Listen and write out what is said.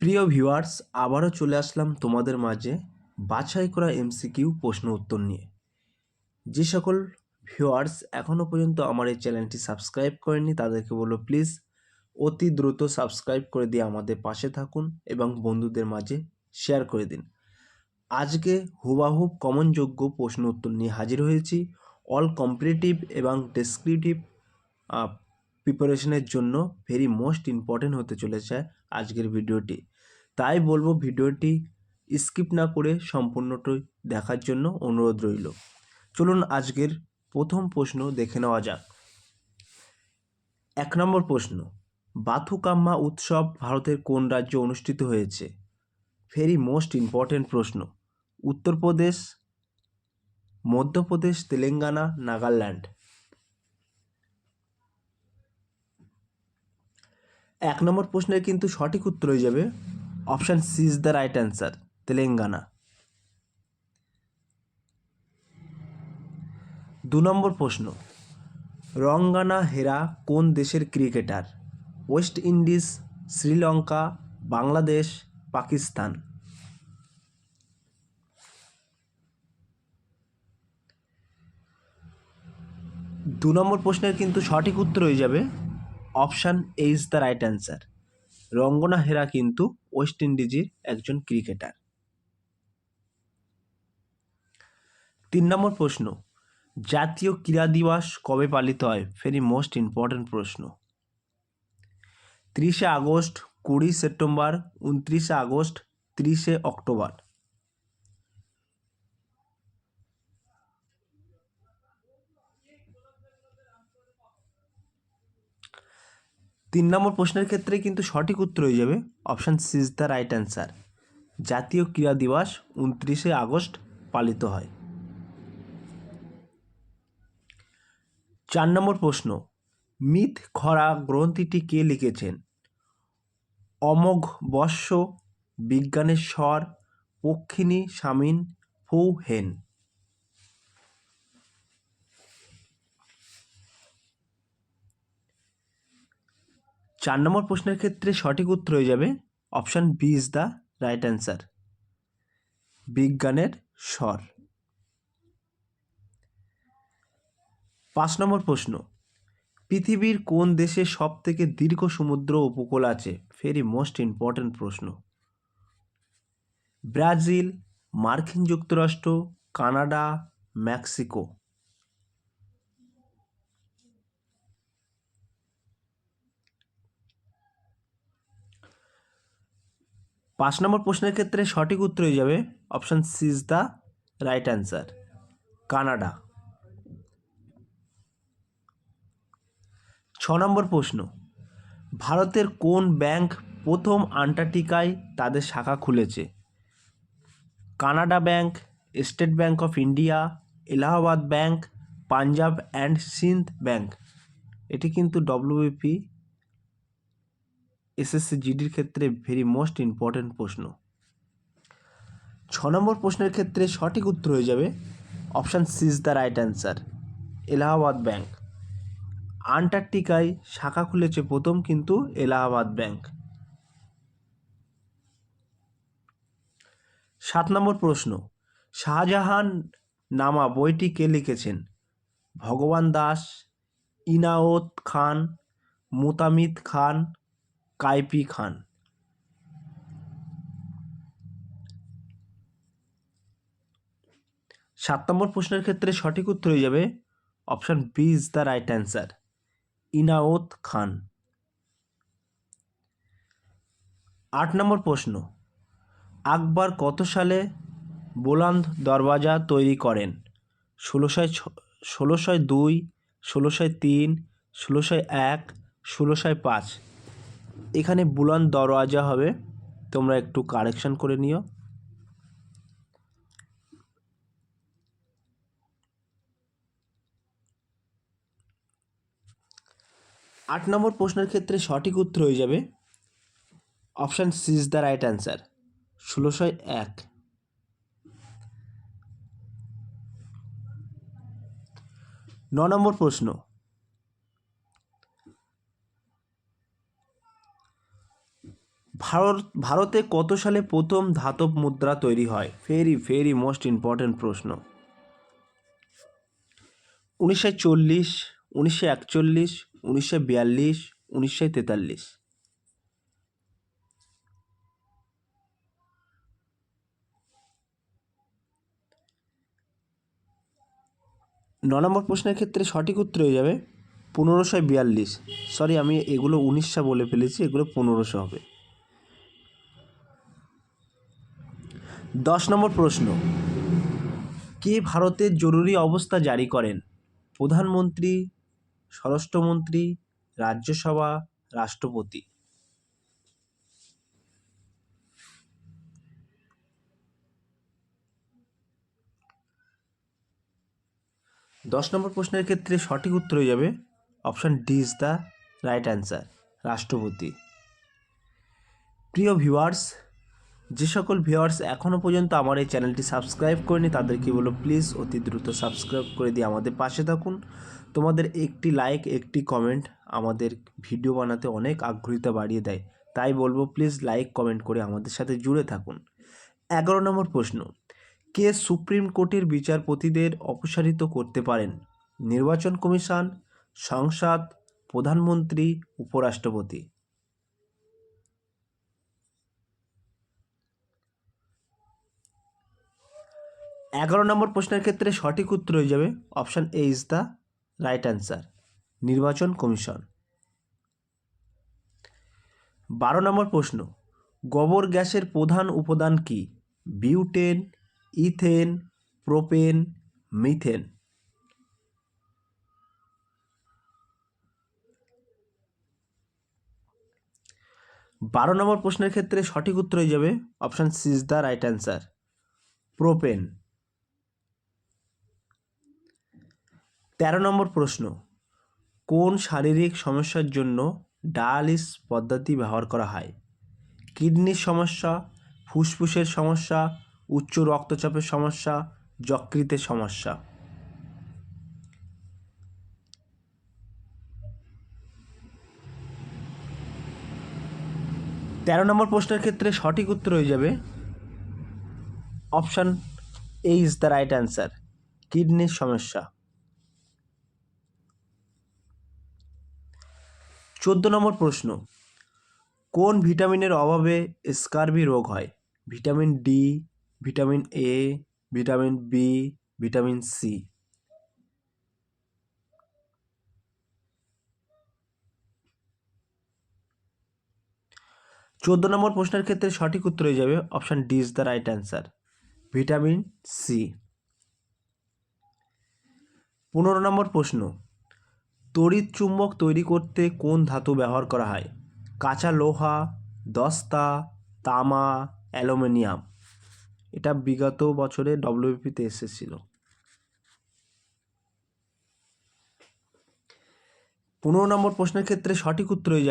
প্রিয় ভিউয়ার্স, আবারও চলে আসলাম তোমাদের মাঝে বাছাই করা এমসিকিউ প্রশ্ন উত্তর নিয়ে। যে সকল ভিউয়ার্স এখনও পর্যন্ত আমার এই চ্যানেলটি সাবস্ক্রাইব করেনি তাদেরকে বলবো প্লিজ অতি দ্রুত সাবস্ক্রাইব করে দিয়ে আমাদের পাশে থাকুন এবং বন্ধুদের মাঝে শেয়ার করে দিন। আজকে হুবাহুব কমনযোগ্য প্রশ্ন উত্তর নিয়ে হাজির হয়েছি। অল কম্পিটিটিভ এবং ডেসক্রিপটিভ প্রিপারেশনের জন্য ভেরি মোস্ট ইম্পর্টেন্ট হতে চলেছে আজকের ভিডিওটি। তাই বলবো ভিডিওটি স্কিপ না করে সম্পূর্ণটাই দেখার জন্য অনুরোধ রইল। চলুন আজকের প্রথম প্রশ্ন দেখে নেওয়া যাক। 1 নম্বর প্রশ্ন, বাথুকাম্মা উৎসব ভারতের কোন রাজ্যে অনুষ্ঠিত হয়েছে? ভেরি মোস্ট ইম্পর্টেন্ট প্রশ্ন। উত্তরপ্রদেশ, মধ্যপ্রদেশ, তেলেঙ্গানা, নাগাল্যান্ড। 1 নম্বর প্রশ্নের কিন্তু সঠিক উত্তর হয়ে যাবে option C is the right answer, Telangana. 2 নম্বর প্রশ্ন, রঙ্গানা হেরা কোন দেশের ক্রিকেটার? West Indies, Sri Lanka, Bangladesh, Pakistan. 2 নম্বর প্রশ্নের কিন্তু সঠিক উত্তর হয়ে যাবে option A is the right answer, Rangana Herath কিন্তু ওয়েস্ট ইন্ডিজের একজন ক্রিকেটার। 3 নম্বর প্রশ্ন, জাতীয় ক্রীড়া দিবস কবে পালিত হয়? ভেরি মোস্ট ইম্পর্টেন্ট প্রশ্ন। 30শে আগস্ট, 20 সেপ্টেম্বর, 29শে আগস্ট, 30শে অক্টোবর। 3 নম্বর প্রশ্নের ক্ষেত্রে কিন্তু সঠিক উত্তর হয়ে যাবে option C is the right answer, জাতীয় ক্রীড়া দিবস 29শে আগস্ট পালিত হয়। 4 নম্বর প্রশ্ন, মিথ খরা গ্রন্থিটি কে লিখেছেন? অমোঘ বর্ষ, বিজ্ঞানের স্বর, পক্ষিণী সামিন, ফু হেন। 4 নম্বর প্রশ্নের ক্ষেত্রে সঠিক উত্তর হয়ে যাবে option B is the right answer, বিজ্ঞানের স্বর। 5 নম্বর প্রশ্ন, পৃথিবীর কোন দেশে সব থেকে দীর্ঘ সমুদ্র উপকূল আছে? ভেরি মোস্ট ইম্পর্টেন্ট প্রশ্ন। ব্রাজিল, মার্কিন যুক্তরাষ্ট্র, কানাডা, মেক্সিকো। 5 নম্বর প্রশ্নের ক্ষেত্রে সঠিক উত্তর হয়ে যাবে option C is the right answer, Canada. 6 number প্রশ্ন, ভারতের কোন ব্যাংক প্রথম আন্টার্কটিকায় তাদের শাখা খুলেছে? Canada bank, state bank of India, Allahabad bank, Punjab and Sind bank. এটি কিন্তু ডব্লিউবিপি এসএসসি জিডির ক্ষেত্রে ভেরি মোস্ট ইম্পর্টেন্ট প্রশ্ন। 6 নম্বর প্রশ্নের ক্ষেত্রে সঠিক উত্তর হয়ে যাবে option C is the right answer, Allahabad bank. আন্টার্কটিকায় শাখা খুলেছে প্রথম কিন্তু এলাহাবাদ ব্যাংক। 7 নম্বর প্রশ্ন, শাহজাহান নামা বইটি কে লিখেছেন? ভগবান দাস, ইনায়েত খান, মুতামিদ খান, কাইপি খান। 7 নম্বর প্রশ্নের ক্ষেত্রে সঠিক উত্তর হয়ে যাবে option B is the right answer, Inayat Khan. 8 নম্বর প্রশ্ন, আকবর কত সালে বুলন্দ দরওয়াজা তৈরি করেন? 1602, 1603, 1601, 1605। এখানে বুলন্দ দরওয়াজা হবে, তোমরা একটু কারেকশন করে নিও। 8 নম্বর প্রশ্নের ক্ষেত্রে সঠিক উত্তর হয়ে যাবে option C is the right answer, 1601। 9 number প্রশ্ন, ভারতে কত সালে প্রথম ধাতব মুদ্রা তৈরি হয়? ভেরি ভেরি মোস্ট ইম্পর্টেন্ট প্রশ্ন। 1940, 1941, 1942, 1943। নম্বর প্রশ্নের ক্ষেত্রে সঠিক উত্তর হয়ে যাবে 1542। সরি, আমি এগুলো 1900 বলে ফেলেছি, এগুলো 1500 হবে। 10 নম্বর প্রশ্ন, কে ভারতের জরুরি অবস্থা জারি করেন? প্রধানমন্ত্রী, স্বরাষ্ট্রমন্ত্রী, রাজ্যসভা, রাষ্ট্রপতি। 10 নম্বর প্রশ্নের ক্ষেত্রে সঠিক উত্তর হয়ে যাবে option D is the right answer, রাষ্ট্রপতি। প্রিয় ভিউয়ার্স, যে সকল ভিউয়ার্স এখনও পর্যন্ত আমার এই চ্যানেলটি সাবস্ক্রাইব করেনি তাদেরকে বলো প্লিজ অতি দ্রুত সাবস্ক্রাইব করে দিয়ে আমাদের পাশে থাকুন। তোমাদের একটি লাইক, একটি কমেন্ট আমাদের ভিডিও বানাতে অনেক আগ্রহীতা বাড়িয়ে দেয়, তাই বলবো প্লিজ লাইক কমেন্ট করে আমাদের সাথে জুড়ে থাকুন। 11 নম্বর প্রশ্ন, কে সুপ্রিম কোর্টের বিচারপতিদের অপসারিত করতে পারেন? নির্বাচন কমিশন, সংসদ, প্রধানমন্ত্রী, উপরাষ্ট্রপতি। 11 নম্বর প্রশ্নের ক্ষেত্রে সঠিক উত্তর হয়ে যাবে option A is the right answer, নির্বাচন কমিশন। 12 নম্বর প্রশ্ন, গোবর গ্যাসের প্রধান উপাদান কি? Butane, ethane, propane, methane. 12 number প্রশ্নের ক্ষেত্রে সঠিক উত্তর হয়ে যাবে option C is the right answer, propane. 13 number প্রশ্ন, কোন শারীরিক সমস্যার জন্য ডায়ালিসিস পদ্ধতি ব্যবহার করা হয়? কিডনির সমস্যা, ফুসফুসের সমস্যা, উচ্চ রক্তচাপের সমস্যা, যকৃতের সমস্যা। 13 নম্বর প্রশ্নের ক্ষেত্রে সঠিক উত্তর হয়ে যাবে option A is the right answer, কিডনির সমস্যা। 14 নম্বর প্রশ্ন, কোন ভিটামিনের অভাবে স্কারবি রোগ হয়? Vitamin D, vitamin A, vitamin B, vitamin C. 14 number প্রশ্নের ক্ষেত্রে সঠিক উত্তর হয়ে যাবে option D is the right answer, vitamin C. 15 number প্রশ্ন, তড়িৎ চুম্বক তৈরি করতে কোন ধাতু ব্যবহার করা হয়? কাঁচা লোহা, দস্তা, তামা, অ্যালুমিনিয়াম। এটা বিগত বছরে ডব্লিউবিপিতে এসেছিল। 15 নম্বর প্রশ্নের ক্ষেত্রে সঠিক উত্তর হয়ে যাবে